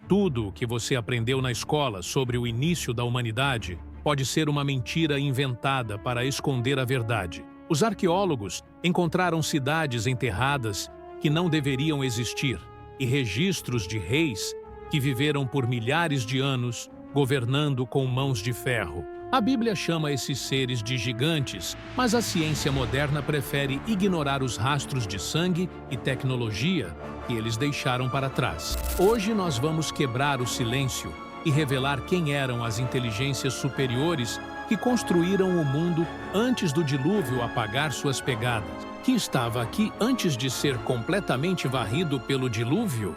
Tudo o que você aprendeu na escola sobre o início da humanidade pode ser uma mentira inventada para esconder a verdade. Os arqueólogos encontraram cidades enterradas que não deveriam existir e registros de reis que viveram por milhares de anos governando com mãos de ferro. A Bíblia chama esses seres de gigantes, mas a ciência moderna prefere ignorar os rastros de sangue e tecnologia que eles deixaram para trás. Hoje nós vamos quebrar o silêncio e revelar quem eram as inteligências superiores que construíram o mundo antes do dilúvio apagar suas pegadas, que estava aqui antes de ser completamente varrido pelo dilúvio.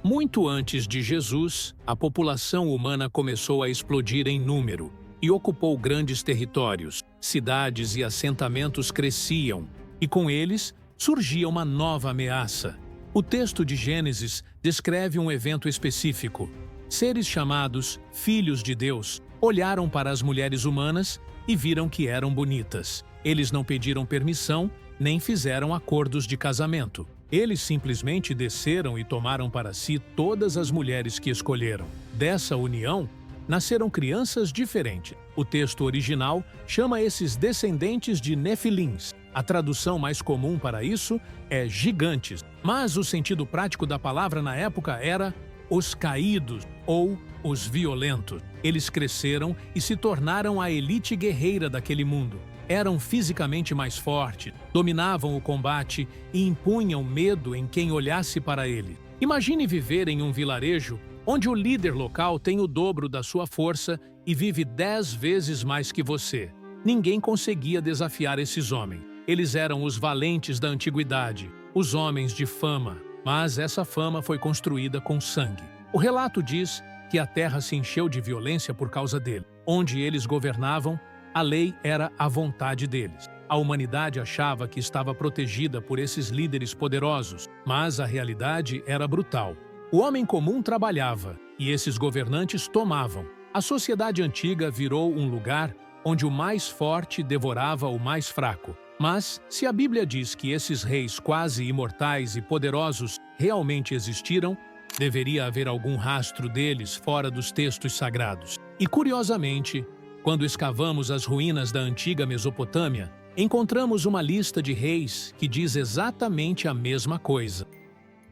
Muito antes de Jesus, a população humana começou a explodir em número e ocupou grandes territórios. Cidades e assentamentos cresciam, e com eles surgia uma nova ameaça. O texto de Gênesis descreve um evento específico. Seres chamados filhos de Deus olharam para as mulheres humanas e viram que eram bonitas. Eles não pediram permissão, nem fizeram acordos de casamento. Eles simplesmente desceram e tomaram para si todas as mulheres que escolheram. Dessa união, nasceram crianças diferentes. O texto original chama esses descendentes de Nefilins. A tradução mais comum para isso é gigantes, mas o sentido prático da palavra na época era os caídos ou os violentos. Eles cresceram e se tornaram a elite guerreira daquele mundo. Eram fisicamente mais fortes, dominavam o combate e impunham medo em quem olhasse para ele. Imagine viver em um vilarejo onde o líder local tem o dobro da sua força e vive 10 vezes mais que você. Ninguém conseguia desafiar esses homens. Eles eram os valentes da antiguidade, os homens de fama, mas essa fama foi construída com sangue. O relato diz que a terra se encheu de violência por causa dele. Onde eles governavam, a lei era a vontade deles. A humanidade achava que estava protegida por esses líderes poderosos, mas a realidade era brutal. O homem comum trabalhava, e esses governantes tomavam. A sociedade antiga virou um lugar onde o mais forte devorava o mais fraco. Mas, se a Bíblia diz que esses reis quase imortais e poderosos realmente existiram, deveria haver algum rastro deles fora dos textos sagrados. E, curiosamente, quando escavamos as ruínas da antiga Mesopotâmia, encontramos uma lista de reis que diz exatamente a mesma coisa.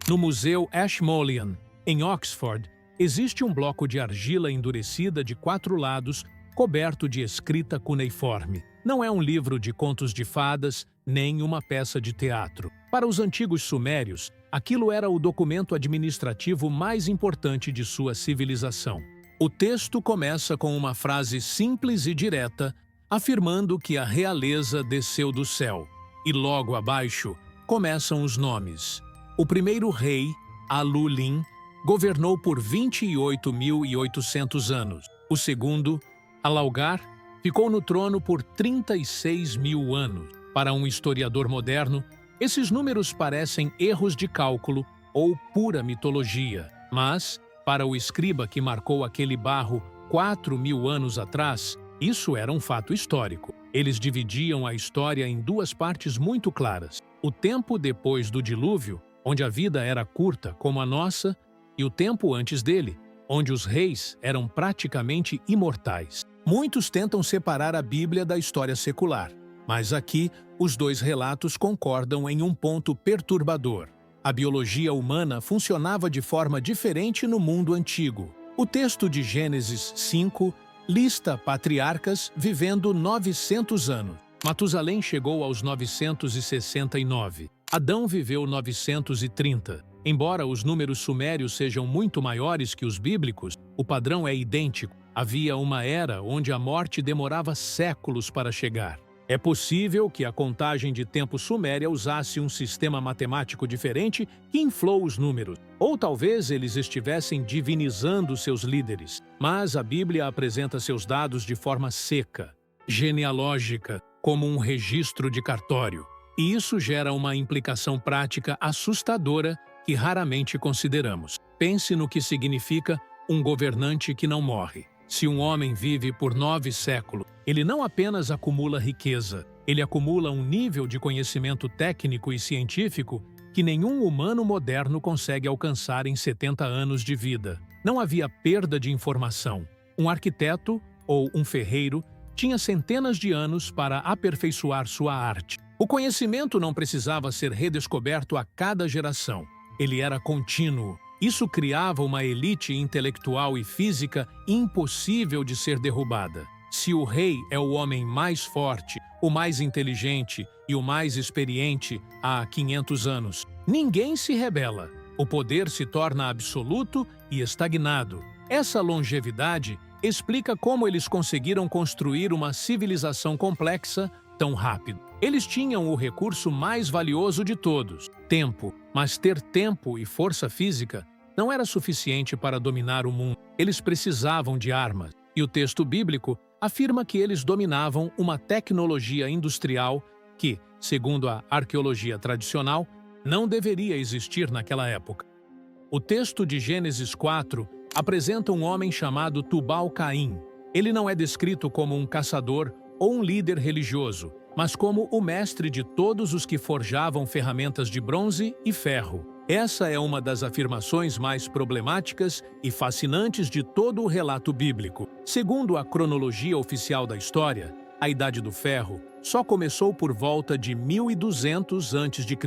No Museu Ashmolean, em Oxford, existe um bloco de argila endurecida de 4 lados, coberto de escrita cuneiforme. Não é um livro de contos de fadas, nem uma peça de teatro. Para os antigos sumérios, aquilo era o documento administrativo mais importante de sua civilização. O texto começa com uma frase simples e direta, afirmando que a realeza desceu do céu. E logo abaixo começam os nomes. O primeiro rei, Alulim, governou por 28.800 anos. O segundo, Alaugar, ficou no trono por 36.000 anos. Para um historiador moderno, esses números parecem erros de cálculo ou pura mitologia. Mas, para o escriba que marcou aquele barro 4.000 anos atrás, isso era um fato histórico. Eles dividiam a história em 2 partes muito claras. O tempo depois do dilúvio, onde a vida era curta como a nossa, e o tempo antes dele, onde os reis eram praticamente imortais. Muitos tentam separar a Bíblia da história secular, mas aqui os 2 relatos concordam em um ponto perturbador. A biologia humana funcionava de forma diferente no mundo antigo. O texto de Gênesis 5 lista patriarcas vivendo 900 anos. Matusalém chegou aos 969. Adão viveu 930. Embora os números sumérios sejam muito maiores que os bíblicos, o padrão é idêntico. Havia uma era onde a morte demorava séculos para chegar. É possível que a contagem de tempo suméria usasse um sistema matemático diferente que inflou os números. Ou talvez eles estivessem divinizando seus líderes. Mas a Bíblia apresenta seus dados de forma seca, genealógica, como um registro de cartório. E isso gera uma implicação prática assustadora que raramente consideramos. Pense no que significa um governante que não morre. Se um homem vive por 9 séculos, ele não apenas acumula riqueza, ele acumula um nível de conhecimento técnico e científico que nenhum humano moderno consegue alcançar em 70 anos de vida. Não havia perda de informação. Um arquiteto ou um ferreiro tinha centenas de anos para aperfeiçoar sua arte. O conhecimento não precisava ser redescoberto a cada geração. Ele era contínuo. Isso criava uma elite intelectual e física impossível de ser derrubada. Se o rei é o homem mais forte, o mais inteligente e o mais experiente há 500 anos, ninguém se rebela. O poder se torna absoluto e estagnado. Essa longevidade explica como eles conseguiram construir uma civilização complexa tão rápido. Eles tinham o recurso mais valioso de todos, tempo, mas ter tempo e força física não era suficiente para dominar o mundo. Eles precisavam de armas, e o texto bíblico afirma que eles dominavam uma tecnologia industrial que, segundo a arqueologia tradicional, não deveria existir naquela época. O texto de Gênesis 4 apresenta um homem chamado Tubal-Caim. Ele não é descrito como um caçador ou um líder religioso, mas como o mestre de todos os que forjavam ferramentas de bronze e ferro. Essa é uma das afirmações mais problemáticas e fascinantes de todo o relato bíblico. Segundo a cronologia oficial da história, a Idade do Ferro só começou por volta de 1200 a.C.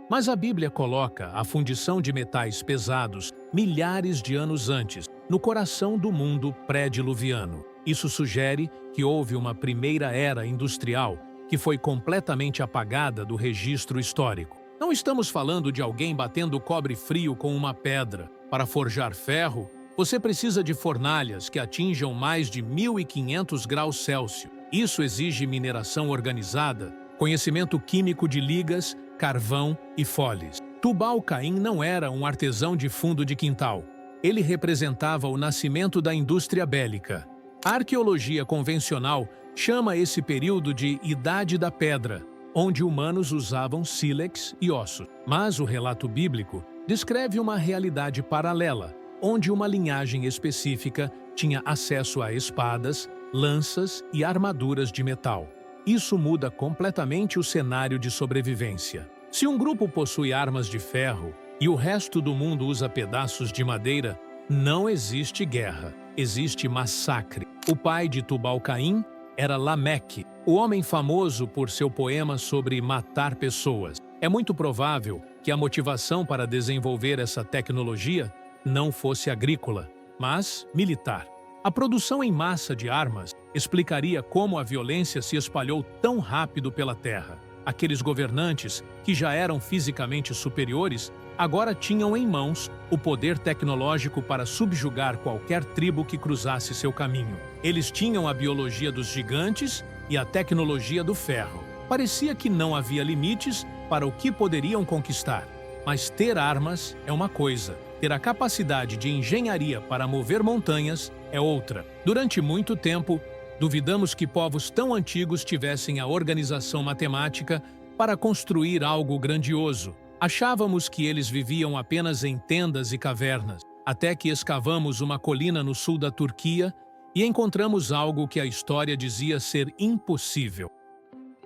Mas a Bíblia coloca a fundição de metais pesados milhares de anos antes, no coração do mundo pré-diluviano. Isso sugere que houve uma primeira era industrial que foi completamente apagada do registro histórico. Não estamos falando de alguém batendo cobre frio com uma pedra. Para forjar ferro, você precisa de fornalhas que atinjam mais de 1500 graus Celsius. Isso exige mineração organizada, conhecimento químico de ligas, carvão e foles. Tubal-Caim não era um artesão de fundo de quintal. Ele representava o nascimento da indústria bélica. A arqueologia convencional chama esse período de Idade da Pedra, onde humanos usavam sílex e ossos. Mas o relato bíblico descreve uma realidade paralela, onde uma linhagem específica tinha acesso a espadas, lanças e armaduras de metal. Isso muda completamente o cenário de sobrevivência. Se um grupo possui armas de ferro e o resto do mundo usa pedaços de madeira, não existe guerra, existe massacre. O pai de Tubal-Caim era Lameque, o homem famoso por seu poema sobre matar pessoas. É muito provável que a motivação para desenvolver essa tecnologia não fosse agrícola, mas militar. A produção em massa de armas explicaria como a violência se espalhou tão rápido pela terra. Aqueles governantes, que já eram fisicamente superiores, agora tinham em mãos o poder tecnológico para subjugar qualquer tribo que cruzasse seu caminho. Eles tinham a biologia dos gigantes e a tecnologia do ferro. Parecia que não havia limites para o que poderiam conquistar. Mas ter armas é uma coisa, ter a capacidade de engenharia para mover montanhas é outra. Durante muito tempo, duvidamos que povos tão antigos tivessem a organização matemática para construir algo grandioso. Achávamos que eles viviam apenas em tendas e cavernas, até que escavamos uma colina no sul da Turquia e encontramos algo que a história dizia ser impossível.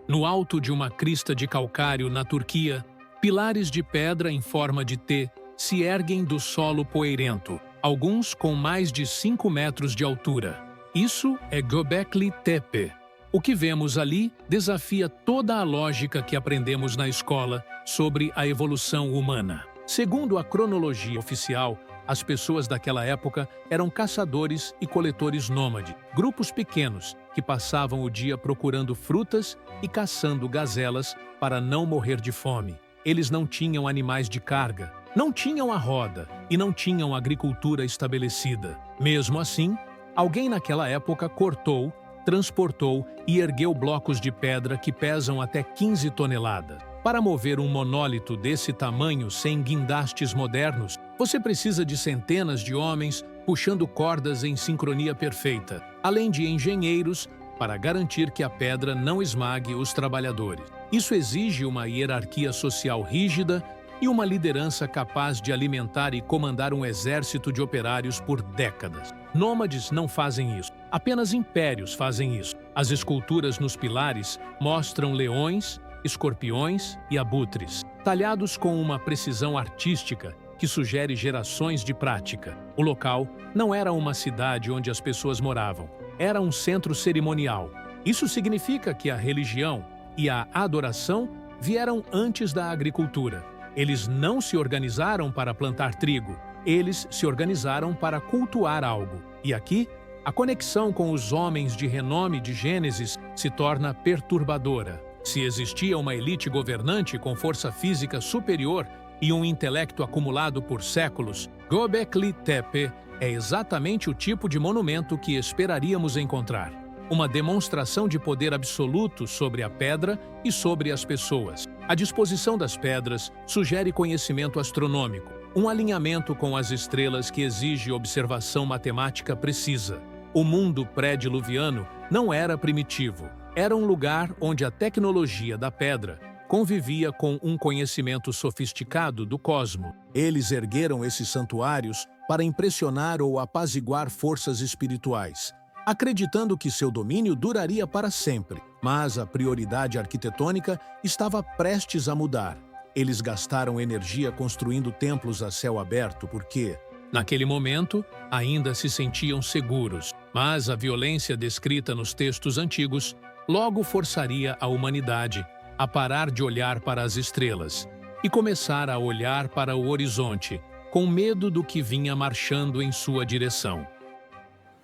No alto de uma crista de calcário na Turquia, pilares de pedra em forma de T se erguem do solo poeirento, alguns com mais de 5 metros de altura. Isso é Göbekli Tepe. O que vemos ali desafia toda a lógica que aprendemos na escola sobre a evolução humana. Segundo a cronologia oficial, as pessoas daquela época eram caçadores e coletores nômades, grupos pequenos que passavam o dia procurando frutas e caçando gazelas para não morrer de fome. Eles não tinham animais de carga, não tinham a roda e não tinham agricultura estabelecida. Mesmo assim, alguém naquela época cortou, transportou e ergueu blocos de pedra que pesam até 15 toneladas. Para mover um monólito desse tamanho sem guindastes modernos, você precisa de centenas de homens puxando cordas em sincronia perfeita, além de engenheiros para garantir que a pedra não esmague os trabalhadores. Isso exige uma hierarquia social rígida e uma liderança capaz de alimentar e comandar um exército de operários por décadas. Nômades não fazem isso, apenas impérios fazem isso. As esculturas nos pilares mostram leões, escorpiões e abutres. talhados com uma precisão artística que sugere gerações de prática. O local não era uma cidade onde as pessoas moravam, era um centro cerimonial. Isso significa que a religião e a adoração vieram antes da agricultura. Eles não se organizaram para plantar trigo, eles se organizaram para cultuar algo. E aqui, a conexão com os homens de renome de Gênesis se torna perturbadora. Se existia uma elite governante com força física superior e um intelecto acumulado por séculos, Göbekli Tepe é exatamente o tipo de monumento que esperaríamos encontrar. Uma demonstração de poder absoluto sobre a pedra e sobre as pessoas. A disposição das pedras sugere conhecimento astronômico, um alinhamento com as estrelas que exige observação matemática precisa. O mundo pré-diluviano não era primitivo. Era um lugar onde a tecnologia da pedra convivia com um conhecimento sofisticado do cosmos. Eles ergueram esses santuários para impressionar ou apaziguar forças espirituais, acreditando que seu domínio duraria para sempre. Mas a prioridade arquitetônica estava prestes a mudar. Eles gastaram energia construindo templos a céu aberto porque, naquele momento, ainda se sentiam seguros. Mas a violência descrita nos textos antigos logo forçaria a humanidade a parar de olhar para as estrelas e começar a olhar para o horizonte, com medo do que vinha marchando em sua direção.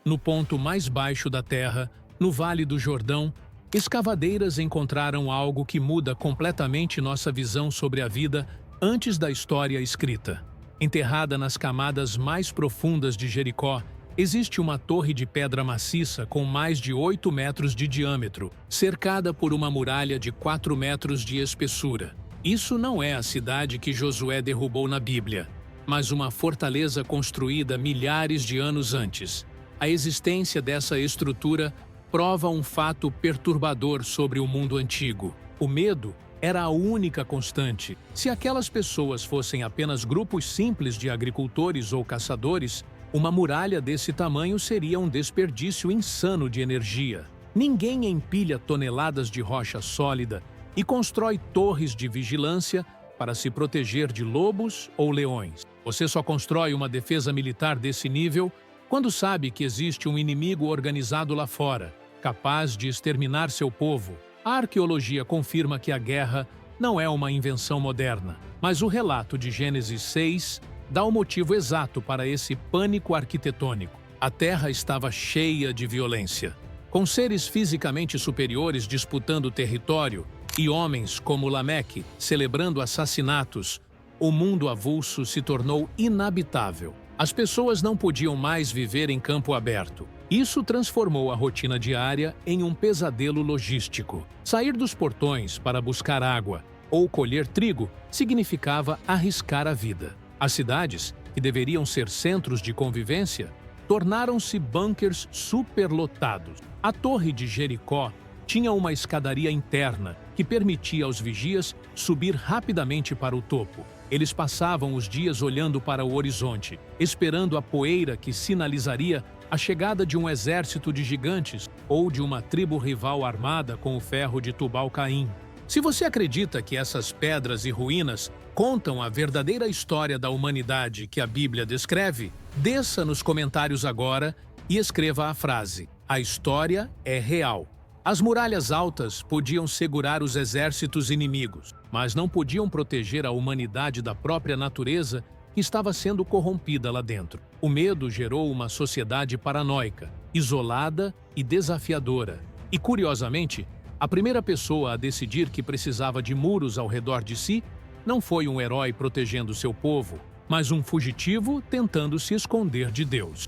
No ponto mais baixo da Terra, no Vale do Jordão, escavadeiras encontraram algo que muda completamente nossa visão sobre a vida antes da história escrita. Enterrada nas camadas mais profundas de Jericó, existe uma torre de pedra maciça com mais de 8 metros de diâmetro, cercada por uma muralha de 4 metros de espessura. Isso não é a cidade que Josué derrubou na Bíblia, mas uma fortaleza construída milhares de anos antes. A existência dessa estrutura prova um fato perturbador sobre o mundo antigo. O medo era a única constante. Se aquelas pessoas fossem apenas grupos simples de agricultores ou caçadores, uma muralha desse tamanho seria um desperdício insano de energia. Ninguém empilha toneladas de rocha sólida e constrói torres de vigilância para se proteger de lobos ou leões. Você só constrói uma defesa militar desse nível quando sabe que existe um inimigo organizado lá fora, capaz de exterminar seu povo. A arqueologia confirma que a guerra não é uma invenção moderna, mas o relato de Gênesis 6 dá o motivo exato para esse pânico arquitetônico. A Terra estava cheia de violência, com seres fisicamente superiores disputando território e homens como Lameque celebrando assassinatos. O mundo avulso se tornou inabitável. As pessoas não podiam mais viver em campo aberto. Isso transformou a rotina diária em um pesadelo logístico. Sair dos portões para buscar água ou colher trigo significava arriscar a vida. As cidades, que deveriam ser centros de convivência, tornaram-se bunkers superlotados. A Torre de Jericó tinha uma escadaria interna que permitia aos vigias subir rapidamente para o topo. Eles passavam os dias olhando para o horizonte, esperando a poeira que sinalizaria a chegada de um exército de gigantes ou de uma tribo rival armada com o ferro de Tubal-Caim. Se você acredita que essas pedras e ruínas contam a verdadeira história da humanidade que a Bíblia descreve, desça nos comentários agora e escreva a frase: "A história é real". As muralhas altas podiam segurar os exércitos inimigos, mas não podiam proteger a humanidade da própria natureza que estava sendo corrompida lá dentro. O medo gerou uma sociedade paranoica, isolada e desafiadora. E, curiosamente, a primeira pessoa a decidir que precisava de muros ao redor de si não foi um herói protegendo seu povo, mas um fugitivo tentando se esconder de Deus.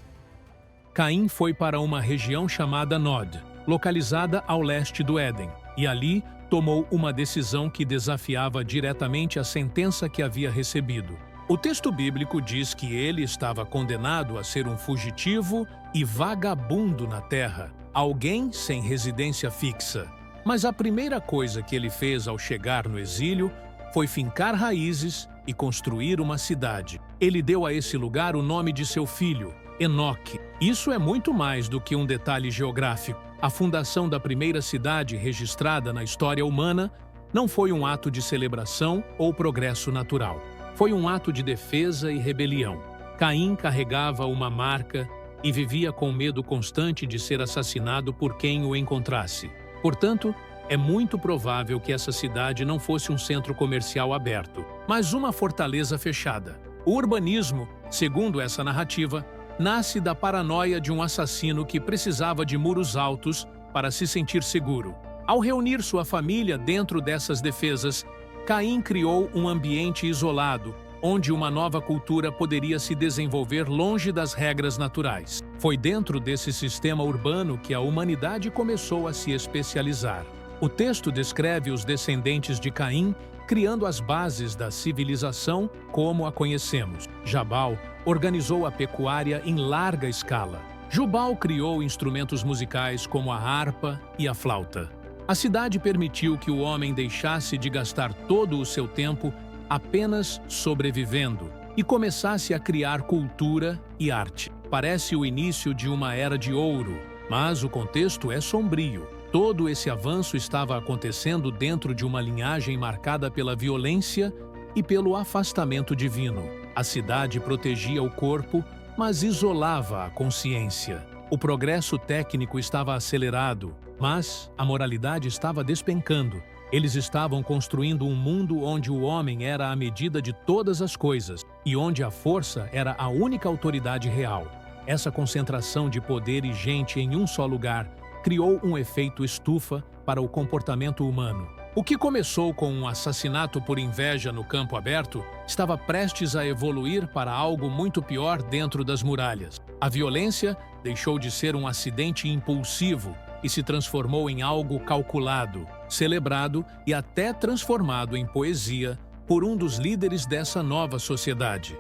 Caim foi para uma região chamada Nod, localizada ao leste do Éden, e ali tomou uma decisão que desafiava diretamente a sentença que havia recebido. O texto bíblico diz que ele estava condenado a ser um fugitivo e vagabundo na terra, alguém sem residência fixa. Mas a primeira coisa que ele fez ao chegar no exílio foi fincar raízes e construir uma cidade. Ele deu a esse lugar o nome de seu filho, Enoque. Isso é muito mais do que um detalhe geográfico. A fundação da primeira cidade registrada na história humana não foi um ato de celebração ou progresso natural. Foi um ato de defesa e rebelião. Caim carregava uma marca e vivia com medo constante de ser assassinado por quem o encontrasse. Portanto, é muito provável que essa cidade não fosse um centro comercial aberto, mas uma fortaleza fechada. O urbanismo, segundo essa narrativa, nasce da paranoia de um assassino que precisava de muros altos para se sentir seguro. Ao reunir sua família dentro dessas defesas, Caim criou um ambiente isolado, onde uma nova cultura poderia se desenvolver longe das regras naturais. Foi dentro desse sistema urbano que a humanidade começou a se especializar. O texto descreve os descendentes de Caim criando as bases da civilização como a conhecemos. Jabal organizou a pecuária em larga escala. Jubal criou instrumentos musicais como a harpa e a flauta. A cidade permitiu que o homem deixasse de gastar todo o seu tempo apenas sobrevivendo e começasse a criar cultura e arte. Parece o início de uma era de ouro, mas o contexto é sombrio. Todo esse avanço estava acontecendo dentro de uma linhagem marcada pela violência e pelo afastamento divino. A cidade protegia o corpo, mas isolava a consciência. O progresso técnico estava acelerado, mas a moralidade estava despencando. Eles estavam construindo um mundo onde o homem era a medida de todas as coisas e onde a força era a única autoridade real. Essa concentração de poder e gente em um só lugar criou um efeito estufa para o comportamento humano. O que começou com um assassinato por inveja no campo aberto estava prestes a evoluir para algo muito pior dentro das muralhas. A violência deixou de ser um acidente impulsivo e se transformou em algo calculado, celebrado e até transformado em poesia por um dos líderes dessa nova sociedade.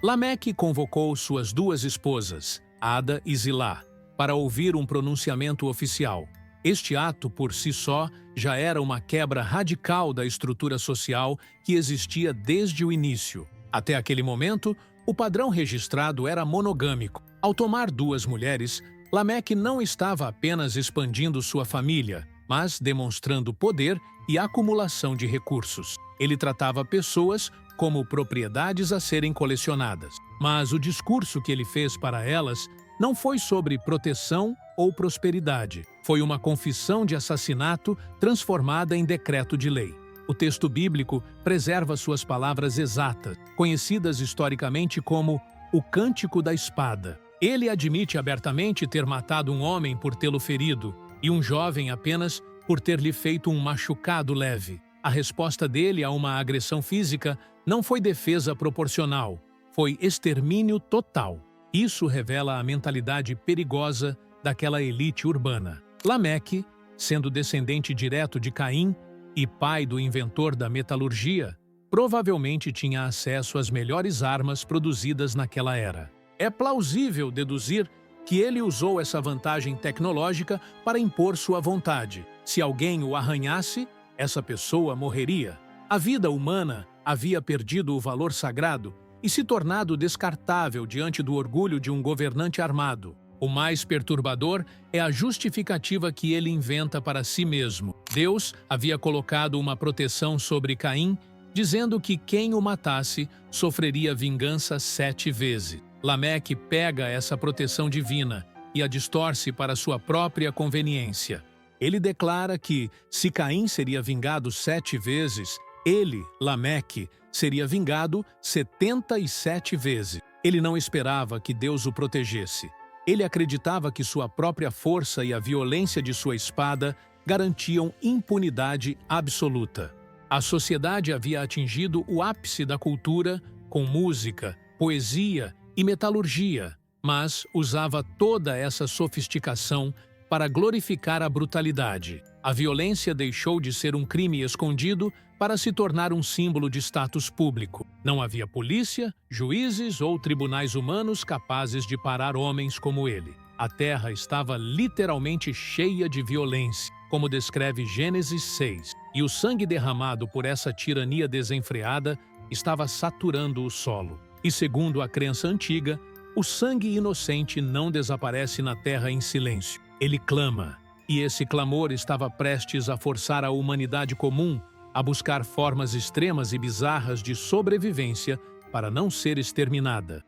Lameque convocou suas duas esposas, Ada e Zilá, para ouvir um pronunciamento oficial. Este ato, por si só, já era uma quebra radical da estrutura social que existia desde o início. Até aquele momento, o padrão registrado era monogâmico. Ao tomar duas mulheres, Lameque não estava apenas expandindo sua família, mas demonstrando poder e acumulação de recursos. Ele tratava pessoas como propriedades a serem colecionadas. Mas o discurso que ele fez para elas não foi sobre proteção ou prosperidade. Foi uma confissão de assassinato transformada em decreto de lei. O texto bíblico preserva suas palavras exatas, conhecidas historicamente como o Cântico da Espada. Ele admite abertamente ter matado um homem por tê-lo ferido e um jovem apenas por ter-lhe feito um machucado leve. A resposta dele a uma agressão física não foi defesa proporcional, foi extermínio total. Isso revela a mentalidade perigosa daquela elite urbana. Lameque, sendo descendente direto de Caim e pai do inventor da metalurgia, provavelmente tinha acesso às melhores armas produzidas naquela era. É plausível deduzir que ele usou essa vantagem tecnológica para impor sua vontade. Se alguém o arranhasse, essa pessoa morreria. A vida humana havia perdido o valor sagrado e se tornado descartável diante do orgulho de um governante armado. O mais perturbador é a justificativa que ele inventa para si mesmo. Deus havia colocado uma proteção sobre Caim, dizendo que quem o matasse sofreria vingança 7 vezes. Lameque pega essa proteção divina e a distorce para sua própria conveniência. Ele declara que, se Caim seria vingado 7 vezes, ele, Lameque, seria vingado 77 vezes. Ele não esperava que Deus o protegesse. Ele acreditava que sua própria força e a violência de sua espada garantiam impunidade absoluta. A sociedade havia atingido o ápice da cultura com música, poesia e metalurgia, mas usava toda essa sofisticação para glorificar a brutalidade. A violência deixou de ser um crime escondido para se tornar um símbolo de status público. Não havia polícia, juízes ou tribunais humanos capazes de parar homens como ele. A terra estava literalmente cheia de violência, como descreve Gênesis 6, e o sangue derramado por essa tirania desenfreada estava saturando o solo. E segundo a crença antiga, o sangue inocente não desaparece na terra em silêncio. Ele clama, e esse clamor estava prestes a forçar a humanidade comum a buscar formas extremas e bizarras de sobrevivência para não ser exterminada.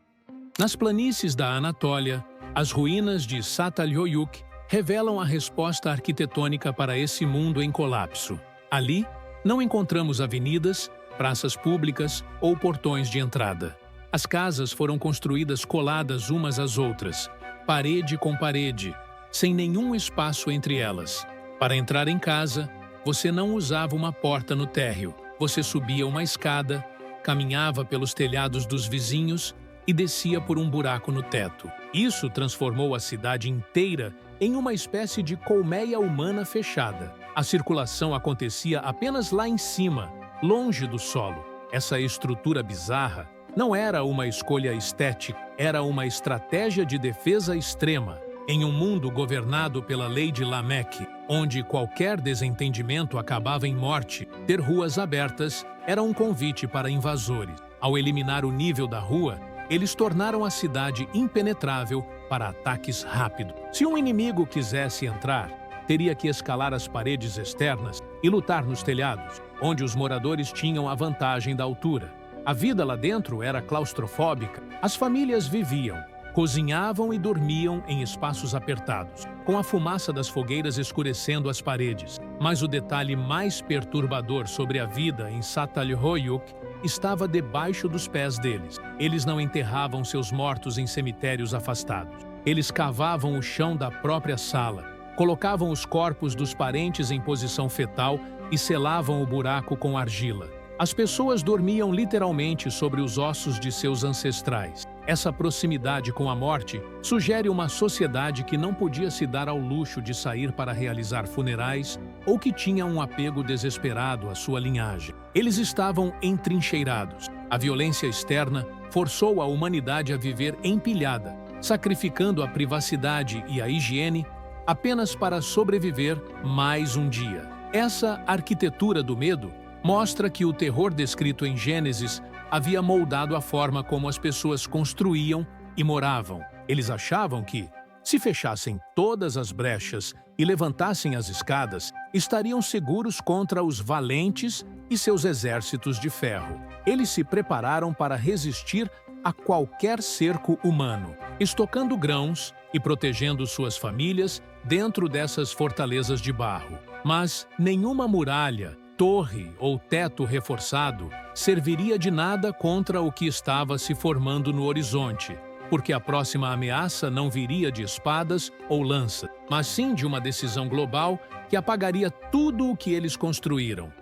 Nas planícies da Anatólia, as ruínas de Çatalhöyük revelam a resposta arquitetônica para esse mundo em colapso. Ali, não encontramos avenidas, praças públicas ou portões de entrada. As casas foram construídas coladas umas às outras, parede com parede, sem nenhum espaço entre elas. Para entrar em casa, você não usava uma porta no térreo. Você subia uma escada, caminhava pelos telhados dos vizinhos e descia por um buraco no teto. Isso transformou a cidade inteira em uma espécie de colmeia humana fechada. A circulação acontecia apenas lá em cima, longe do solo. Essa estrutura bizarra não era uma escolha estética, era uma estratégia de defesa extrema. Em um mundo governado pela lei de Lameque, onde qualquer desentendimento acabava em morte, ter ruas abertas era um convite para invasores. Ao eliminar o nível da rua, eles tornaram a cidade impenetrável para ataques rápidos. Se um inimigo quisesse entrar, teria que escalar as paredes externas e lutar nos telhados, onde os moradores tinham a vantagem da altura. A vida lá dentro era claustrofóbica. As famílias viviam, cozinhavam e dormiam em espaços apertados, com a fumaça das fogueiras escurecendo as paredes. Mas o detalhe mais perturbador sobre a vida em Çatalhöyük estava debaixo dos pés deles. Eles não enterravam seus mortos em cemitérios afastados. Eles cavavam o chão da própria sala, colocavam os corpos dos parentes em posição fetal e selavam o buraco com argila. As pessoas dormiam literalmente sobre os ossos de seus ancestrais. Essa proximidade com a morte sugere uma sociedade que não podia se dar ao luxo de sair para realizar funerais ou que tinha um apego desesperado à sua linhagem. Eles estavam entrincheirados. A violência externa forçou a humanidade a viver empilhada, sacrificando a privacidade e a higiene apenas para sobreviver mais um dia. Essa arquitetura do medo mostra que o terror descrito em Gênesis havia moldado a forma como as pessoas construíam e moravam. Eles achavam que, se fechassem todas as brechas e levantassem as escadas, estariam seguros contra os valentes e seus exércitos de ferro. Eles se prepararam para resistir a qualquer cerco humano, estocando grãos e protegendo suas famílias dentro dessas fortalezas de barro. Mas nenhuma muralha, torre ou teto reforçado serviria de nada contra o que estava se formando no horizonte, porque a próxima ameaça não viria de espadas ou lanças, mas sim de uma decisão global que apagaria tudo o que eles construíram.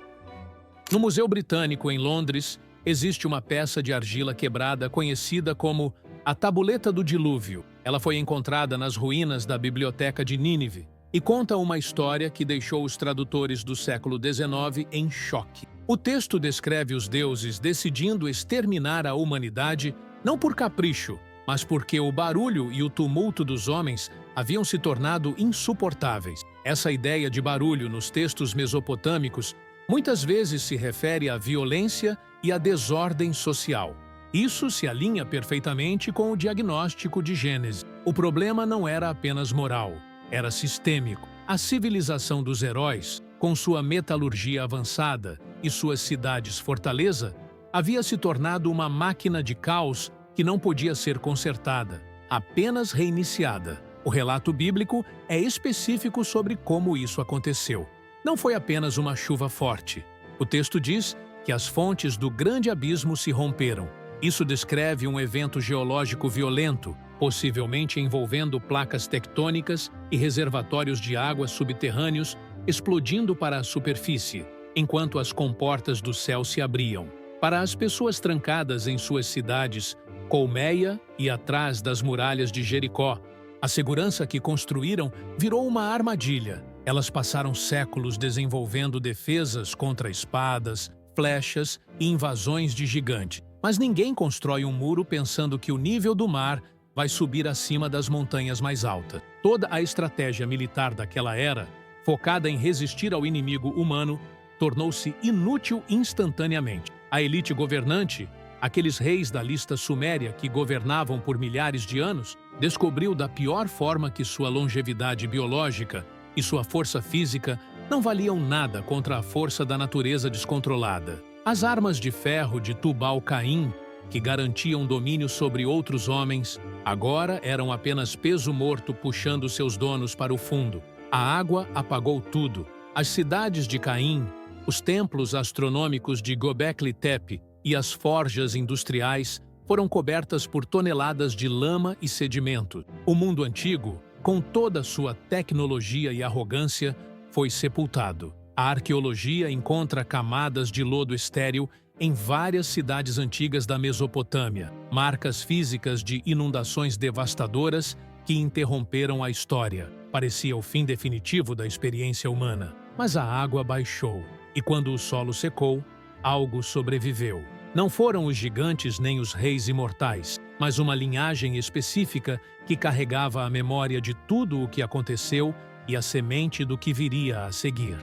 No Museu Britânico, em Londres, existe uma peça de argila quebrada conhecida como a Tabuleta do Dilúvio. Ela foi encontrada nas ruínas da Biblioteca de Nínive e conta uma história que deixou os tradutores do século XIX em choque. O texto descreve os deuses decidindo exterminar a humanidade não por capricho, mas porque o barulho e o tumulto dos homens haviam se tornado insuportáveis. Essa ideia de barulho nos textos mesopotâmicos muitas vezes se refere à violência e à desordem social. Isso se alinha perfeitamente com o diagnóstico de Gênesis. O problema não era apenas moral, era sistêmico. A civilização dos heróis, com sua metalurgia avançada e suas cidades-fortaleza, havia se tornado uma máquina de caos que não podia ser consertada, apenas reiniciada. O relato bíblico é específico sobre como isso aconteceu. Não foi apenas uma chuva forte. O texto diz que as fontes do grande abismo se romperam. Isso descreve um evento geológico violento, possivelmente envolvendo placas tectônicas e reservatórios de água subterrâneos explodindo para a superfície, enquanto as comportas do céu se abriam. Para as pessoas trancadas em suas cidades, colmeia e atrás das muralhas de Jericó, a segurança que construíram virou uma armadilha. Elas passaram séculos desenvolvendo defesas contra espadas, flechas e invasões de gigantes. Mas ninguém constrói um muro pensando que o nível do mar vai subir acima das montanhas mais altas. Toda a estratégia militar daquela era, focada em resistir ao inimigo humano, tornou-se inútil instantaneamente. A elite governante, aqueles reis da lista suméria que governavam por milhares de anos, descobriu da pior forma que sua longevidade biológica e sua força física não valiam nada contra a força da natureza descontrolada. As armas de ferro de Tubal-Caim, que garantiam domínio sobre outros homens, agora eram apenas peso morto puxando seus donos para o fundo. A água apagou tudo. As cidades de Caim, os templos astronômicos de Göbekli Tepe e as forjas industriais foram cobertas por toneladas de lama e sedimento. O mundo antigo, com toda sua tecnologia e arrogância, foi sepultado. A arqueologia encontra camadas de lodo estéril em várias cidades antigas da Mesopotâmia, marcas físicas de inundações devastadoras que interromperam a história. Parecia o fim definitivo da experiência humana. Mas a água baixou, e quando o solo secou, algo sobreviveu. Não foram os gigantes nem os reis imortais, mas uma linhagem específica que carregava a memória de tudo o que aconteceu e a semente do que viria a seguir.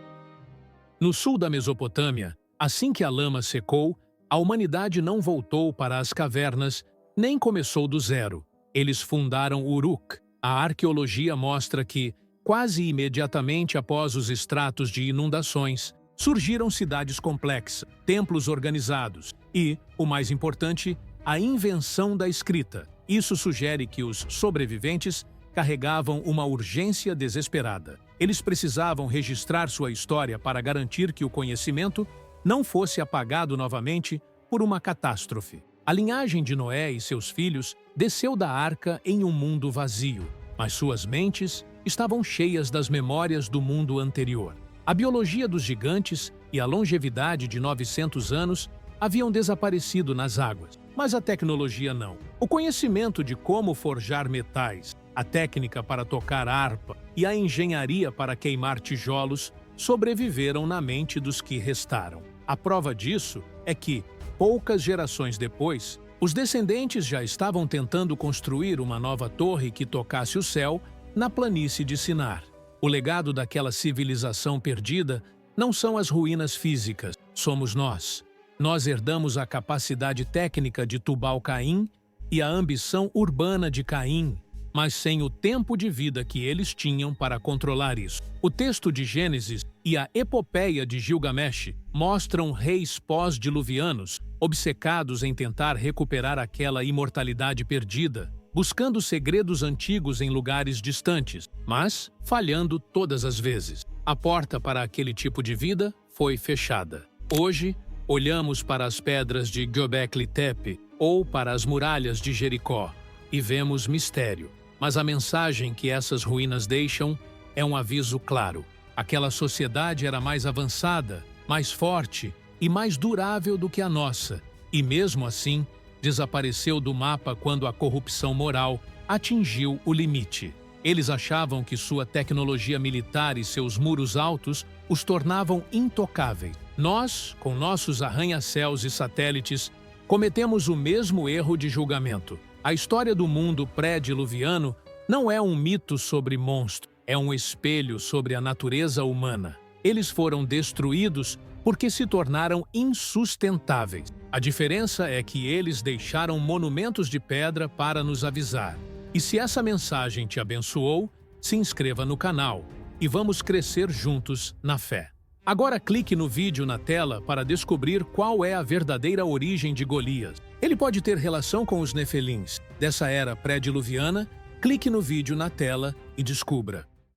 No sul da Mesopotâmia, assim que a lama secou, a humanidade não voltou para as cavernas, nem começou do zero. Eles fundaram Uruk. A arqueologia mostra que, quase imediatamente após os estratos de inundações, surgiram cidades complexas, templos organizados e, o mais importante, a invenção da escrita. Isso sugere que os sobreviventes carregavam uma urgência desesperada. Eles precisavam registrar sua história para garantir que o conhecimento não fosse apagado novamente por uma catástrofe. A linhagem de Noé e seus filhos desceu da arca em um mundo vazio, mas suas mentes estavam cheias das memórias do mundo anterior. A biologia dos gigantes e a longevidade de 900 anos haviam desaparecido nas águas, mas a tecnologia não. O conhecimento de como forjar metais, a técnica para tocar harpa e a engenharia para queimar tijolos sobreviveram na mente dos que restaram. A prova disso é que, poucas gerações depois, os descendentes já estavam tentando construir uma nova torre que tocasse o céu na planície de Sinar. O legado daquela civilização perdida não são as ruínas físicas, somos nós. Nós herdamos a capacidade técnica de Tubal-Caim e a ambição urbana de Caim, mas sem o tempo de vida que eles tinham para controlar isso. O texto de Gênesis e a epopeia de Gilgamesh mostram reis pós-diluvianos obcecados em tentar recuperar aquela imortalidade perdida, buscando segredos antigos em lugares distantes, mas falhando todas as vezes. A porta para aquele tipo de vida foi fechada. Hoje, olhamos para as pedras de Göbekli Tepe ou para as muralhas de Jericó e vemos mistério. Mas a mensagem que essas ruínas deixam é um aviso claro. Aquela sociedade era mais avançada, mais forte e mais durável do que a nossa, e mesmo assim, desapareceu do mapa quando a corrupção moral atingiu o limite. Eles achavam que sua tecnologia militar e seus muros altos os tornavam intocáveis. Nós, com nossos arranha-céus e satélites, cometemos o mesmo erro de julgamento. A história do mundo pré-diluviano não é um mito sobre monstros, é um espelho sobre a natureza humana. Eles foram destruídos porque se tornaram insustentáveis. A diferença é que eles deixaram monumentos de pedra para nos avisar. E se essa mensagem te abençoou, se inscreva no canal e vamos crescer juntos na fé. Agora clique no vídeo na tela para descobrir qual é a verdadeira origem de Golias. Ele pode ter relação com os Nefelins dessa era pré-diluviana? Clique no vídeo na tela e descubra.